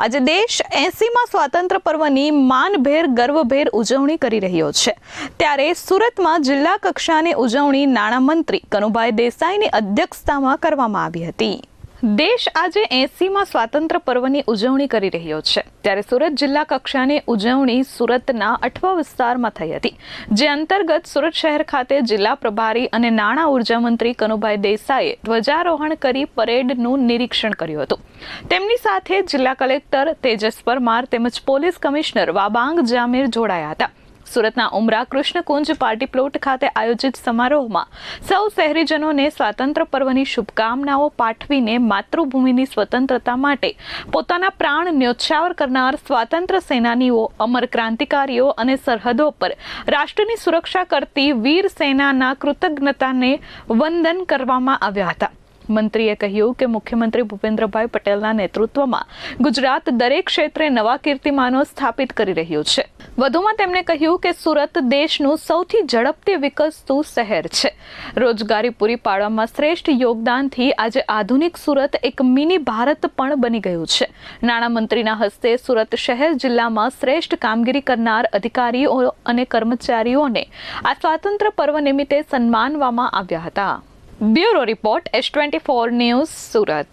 આજે દેશ 80મા સ્વાતંત્ર્ય પર્વની માનભેર ગર્વભેર ઉજવણી કરી રહ્યો છે। ત્યારે સુરતમાં જિલ્લા કક્ષાની ઉજવણી નાણામંત્રી કનુભાઈ દેસાઈની અધ્યક્ષતામાં કરવામાં આવી હતી। દેશ આજે 80મા સ્વાતંત્ર્ય પર્વની ઉજવણી કરી રહ્યો છે। ત્યારે સુરત જિલ્લા કક્ષાની ઉજવણી સુરતના અઠવા વિસ્તારમાં થઈ હતી, જે અંતર્ગત સુરત શહેર ખાતે જિલ્લા પ્રભારી અને નાણાં ઉર્જા મંત્રી કનુભાઈ દેસાઈએ ધ્વજારોહણ કરી પરેડનું નિરીક્ષણ કર્યું હતું। તેમની સાથે જિલ્લા કલેક્ટર તેજસ પરમાર તેમજ પોલીસ કમિશનર વાબાંગ જામીર જોડાયા હતા। સુરતના ઉમરા કૃષ્ણકુંજ પાર્ટી પ્લોટ ખાતે આયોજિત સમારોહમાં સૌ શહેરીજનોને સ્વાતંત્ર્ય પર્વની શુભકામનાઓ પાઠવીને માતૃભૂમિની સ્વતંત્રતા માટે પોતાના પ્રાણ ન્યોછાવર કરનાર સ્વાતંત્ર્ય સેનાનીઓ, અમર ક્રાંતિકારીઓ અને સરહદો પર રાષ્ટ્રની સુરક્ષા કરતી વીર સેનાના કૃતજ્ઞતાને વંદન કરવામાં આવ્યા હતા। મંત્રીએ કહ્યું કે મુખ્યમંત્રી ભૂપેન્દ્રભાઈ પટેલના નેતૃત્વમાં ગુજરાત દરેક ક્ષેત્રે નવા કીર્તિમાનો સ્થાપિત કરી રહ્યું છે। વધુમાં તેમણે કહ્યું કે સુરત દેશનું સૌથી ઝડપથી વિકસતું શહેર છે। રોજગારી પૂરી પાડવામાં શ્રેષ્ઠ યોગદાનથી આજે આધુનિક સુરત એક મિની ભારત પણ બની ગયું છે। નાણામંત્રીના હસ્તે સુરત શહેર જિલ્લામાં શ્રેષ્ઠ કામગીરી કરનાર અધિકારીઓ અને કર્મચારીઓને આ સ્વાતંત્ર્ય પર્વ નિમિત્તે સન્માનવામાં આવ્યા હતા। Bureau report S24 news Surat.